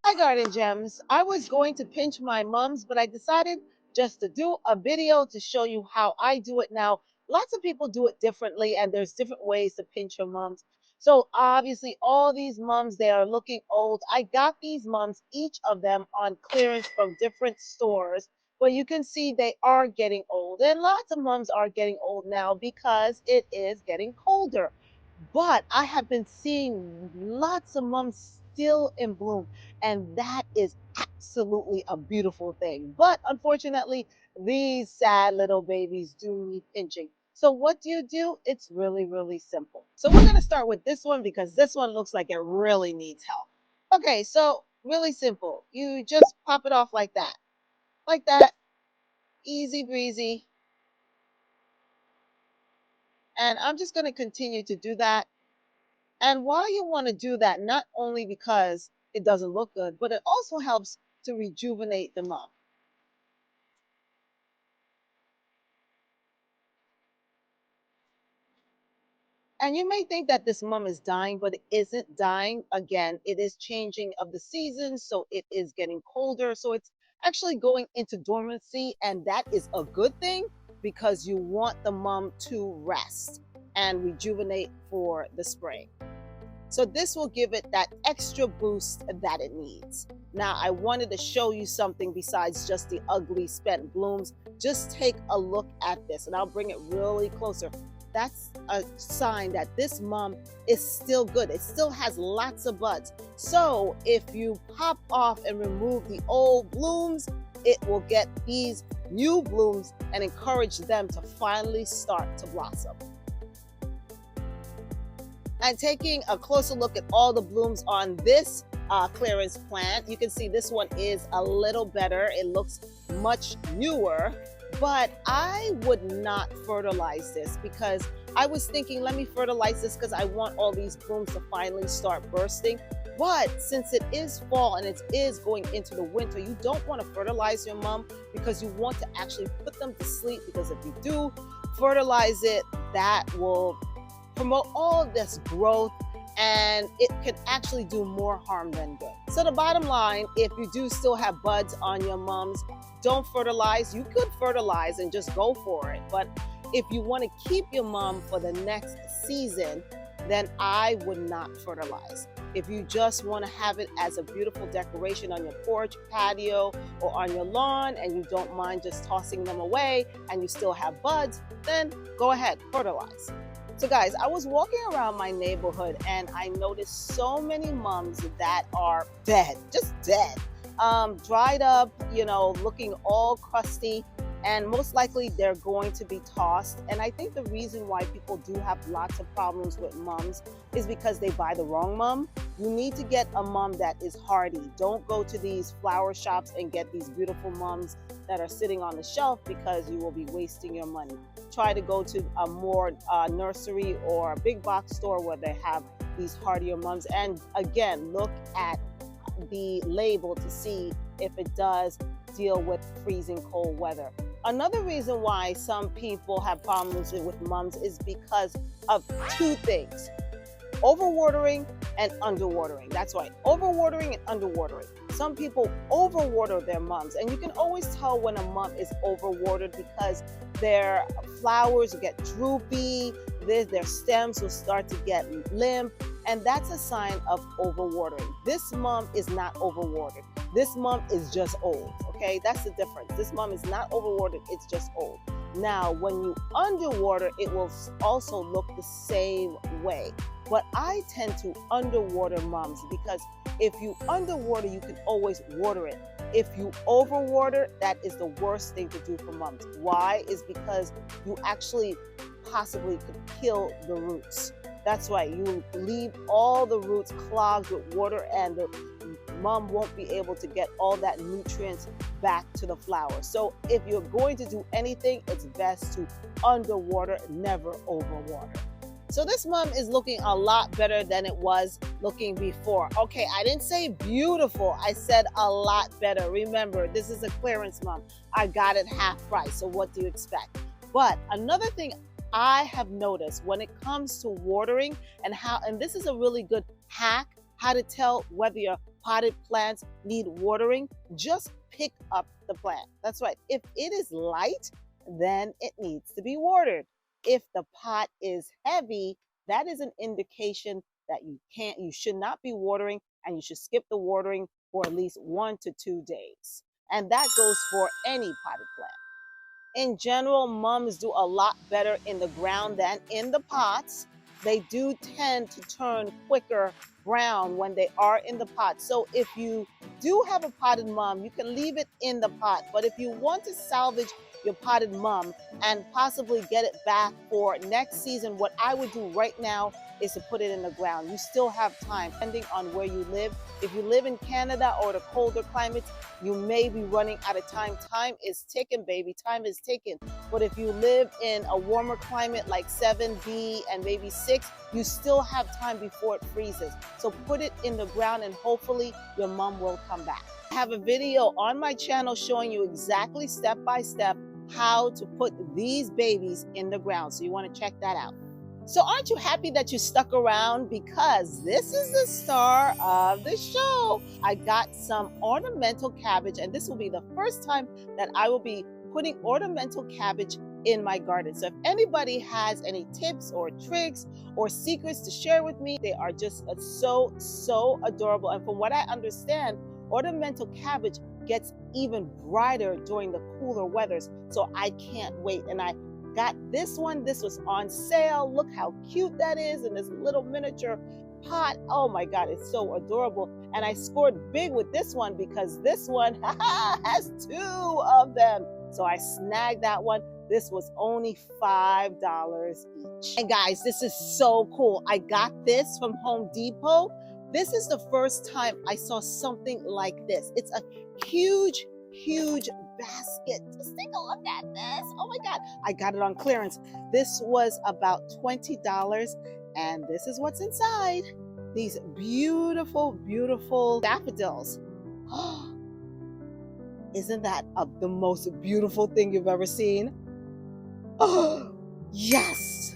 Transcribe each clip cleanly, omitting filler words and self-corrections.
Hi, Garden Gems. I was going to pinch my mums, but I decided just to do a video to show you how I do it now. Lots of people do it differently, and there's different ways to pinch your mums. So obviously, all these mums, they are looking old. I got these mums, each of them on clearance from different stores, but you can see they are getting old. And lots of mums are getting old now because it is getting colder. But I have been seeing lots of mums still in bloom, and that is absolutely a beautiful thing. But unfortunately, these sad little babies do need pinching. So what do you do? It's really, really simple. So we're going to start with this one because this one looks like it really needs help. Okay, so really simple. You just pop it off like that, easy breezy. And I'm just going to continue to do that. And why you want to do that, not only because it doesn't look good, but it also helps to rejuvenate the mom. And you may think that this mum is dying, but it isn't dying. Again, it is changing of the seasons, so it is getting colder. So it's actually going into dormancy, and that is a good thing because you want the mum to rest and rejuvenate for the spring. So this will give it that extra boost that it needs. Now, I wanted to show you something besides just the ugly spent blooms. Just take a look at this, and I'll bring it really closer. That's a sign that this mum is still good. It still has lots of buds. So if you pop off and remove the old blooms, it will get these new blooms and encourage them to finally start to blossom. And taking a closer look at all the blooms on this clearance plant, you can see this one is a little better. It looks much newer, but I would not fertilize this because I was thinking, let me fertilize this because I want all these blooms to finally start bursting. But since it is fall and it is going into the winter, you don't want to fertilize your mum because you want to actually put them to sleep, because if you do fertilize it, that will promote all this growth, and it can actually do more harm than good. So the bottom line, if you do still have buds on your mums, don't fertilize. You could fertilize and just go for it, but if you want to keep your mum for the next season, then I would not fertilize. If you just want to have it as a beautiful decoration on your porch, patio, or on your lawn, and you don't mind just tossing them away and you still have buds, then go ahead, fertilize. So guys, I was walking around my neighborhood and I noticed so many mums that are dead, just dead, dried up, looking all crusty, and most likely they're going to be tossed. And I think the reason why people do have lots of problems with mums is because they buy the wrong mum. You need to get a mum that is hardy. Don't go to these flower shops and get these beautiful mums that are sitting on the shelf because you will be wasting your money. Try to go to a more nursery or a big box store where they have these hardier mums. And again, look at the label to see if it does deal with freezing cold weather. Another reason why some people have problems with mums is because of two things: overwatering and underwatering. That's right, overwatering and underwatering. Some people overwater their mums, and you can always tell when a mum is overwatered because their flowers get droopy, their stems will start to get limp, and that's a sign of overwatering. This mum is not overwatered. This mum is just old, okay? That's the difference. This mum is not overwatered, it's just old. Now, when you underwater, it will also look the same way. But I tend to underwater mums because if you underwater, you can always water it. If you overwater, that is the worst thing to do for mums. Why? Is because you actually possibly could kill the roots. That's right, you leave all the roots clogged with water, and the mum won't be able to get all that nutrients back to the flower. So if you're going to do anything, it's best to underwater, never overwater. So this mum is looking a lot better than it was looking before. Okay, I didn't say beautiful, I said a lot better. Remember, this is a clearance mum. I got it half price, so what do you expect? But another thing I have noticed when it comes to watering and this is a really good hack, how to tell whether your potted plants need watering, just pick up the plant. That's right. If it is light, then it needs to be watered. If the pot is heavy, that is an indication that you should not be watering, and you should skip the watering for at least 1 to 2 days. And that goes for any potted plant. In general, mums do a lot better in the ground than in the pots. They do tend to turn quicker brown when they are in the pot. So if you do have a potted mum, you can leave it in the pot. But if you want to salvage your potted mum and possibly get it back for next season, what I would do right now is to put it in the ground. You still have time, depending on where you live. If you live in Canada or the colder climates, you may be running out of time. Time is ticking, baby. Time is ticking. But if you live in a warmer climate like 7B and maybe 6, you still have time before it freezes. So put it in the ground and hopefully your mom will come back. I have a video on my channel showing you exactly step by step how to put these babies in the ground. So you want to check that out. So aren't you happy that you stuck around? Because this is the star of the show. I got some ornamental cabbage, and this will be the first time that I will be putting ornamental cabbage in my garden. So if anybody has any tips or tricks or secrets to share with me, they are just so adorable. And from what I understand, ornamental cabbage gets even brighter during the cooler weathers. So I can't wait. And I got this one. This was on sale. Look how cute that is in this little miniature pot. Oh my God, it's so adorable. And I scored big with this one because this one has 2 of them. So I snagged that one. This was only $5 each. And guys, this is so cool. I got this from Home Depot. This is the first time I saw something like this. It's a huge basket. Just take a look at this. Oh my God. I got it on clearance. This was about $20, and this is what's inside. These beautiful daffodils. Isn't that the most beautiful thing you've ever seen? Oh, yes.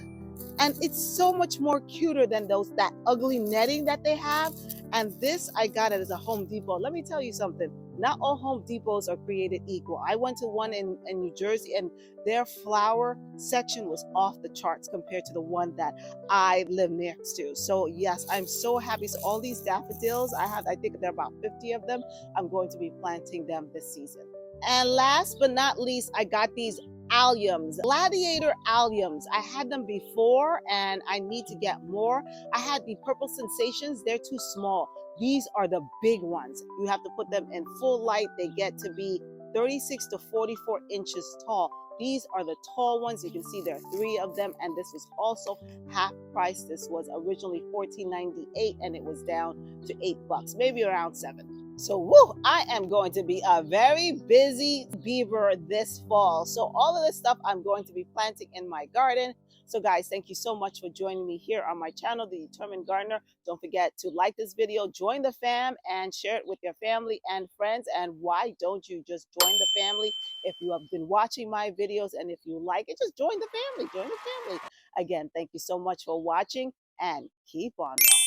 And it's so much more cuter than that ugly netting that they have. And this, I got it as a Home Depot. Let me tell you something. Not all Home Depots are created equal. I went to one in New Jersey, and their flower section was off the charts compared to the one that I live next to. So yes, I'm so happy. So all these daffodils, I think there are about 50 of them. I'm going to be planting them this season. And last but not least, I got these alliums, gladiator alliums. I had them before and I need to get more. I had the purple sensations. They're too small. These are the big ones. You have to put them in full light. They get to be 36 to 44 inches tall. These are the tall ones. You can see there are 3 of them, and this was also half price. This was originally $14.98 and it was down to $8, maybe around $7. So woo, I am going to be a very busy beaver this fall. So all of this stuff I'm going to be planting in my garden. So guys, thank you so much for joining me here on my channel, The Determined Gardener. Don't forget to like this video, join the fam, and share it with your family and friends. And why don't you just join the family? If you have been watching my videos and if you like it, just join the family, Again, thank you so much for watching and keep on walking.